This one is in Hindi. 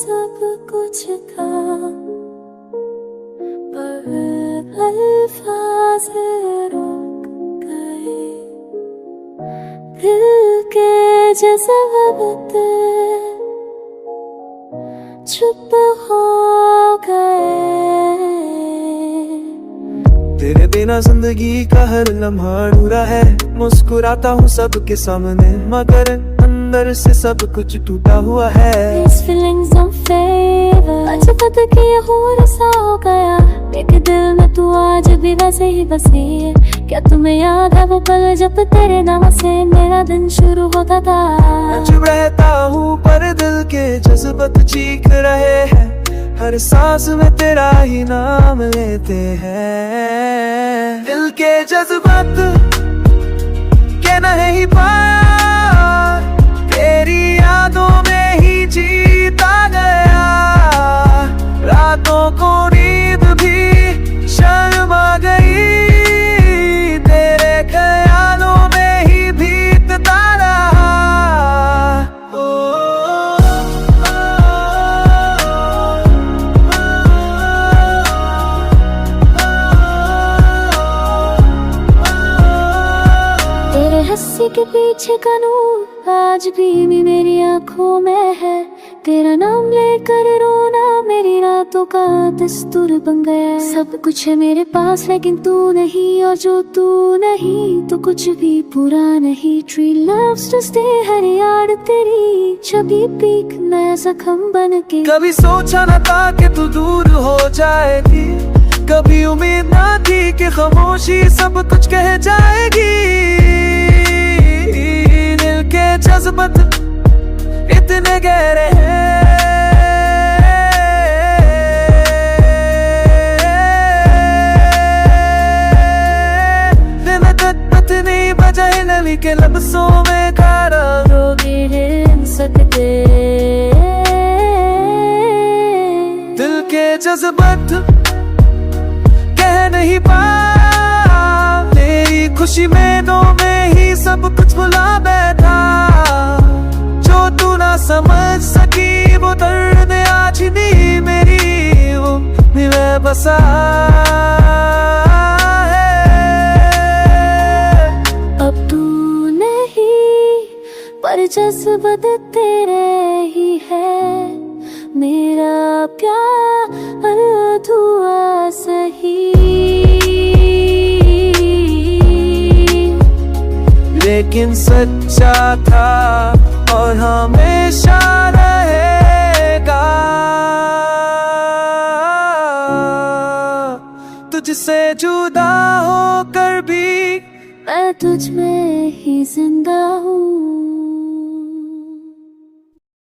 सब कुछ था, पर अल्फाज रुक गए। दिल के जज़्बाते चुप हो गए। तेरे बिना जिंदगी का हर लम्हा अधूरा है। मुस्कुराता हूँ सबके सामने, मगर अंदर से सब कुछ टूटा हुआ है। These feelings don't favor, आज पता किया हो सा हो गया। मेरे दिल में तू आज भी वैसे ही बसी है। क्या तुम्हें याद है वो पल जब तेरे नाम से मेरा दिन शुरू होता था। चुप रहता हूँ पर दिल के जज्बात चीख रहे हैं। हर सांस में तेरा ही नाम लेते हैं। दिल के जज्बात के नहीं पाया, तेरी यादों में ही जीता गया। रातों को नींद भी शर्मा गई, तेरे ख्यालों में ही बीतता रहा। तेरे हंसी के पीछे का नूर आज भी मेरी आंखों में है। तेरा नाम लेकर रोना मेरी रातों का दस्तूर बन गया। सब कुछ है मेरे पास लेकिन तू नहीं, और जो तू नहीं तो कुछ भी पूरा नहीं। ट्री लव्स टू स्टे, हर याद तेरी छवि पीक नया जख्म बन के। कभी सोचा न था कि तू दूर हो जाएगी, कभी उम्मीद ना थी कि खामोशी सब कुछ कह जाएगी। दिल के जज्बात इतने गहरे हैं, दिल तक नहीं बजाए नली के लफ्जों में खारा। रोगे हिल सकते दिल के जज्बात कह नहीं पा, तेरी खुशी में दो में ही सब कुछ भुला बैठा। जो तू ना समझ सकी वो दर्द आज नहीं मेरी वो में बसा है। अब तू नहीं पर जज्बात तेरे ही है। मेरा प्यार अधूरा सही, लेकिन सच्चा था और हमेशा रहेगा। तुझसे जुदा होकर भी मैं तुझ में ही जिंदा हूँ।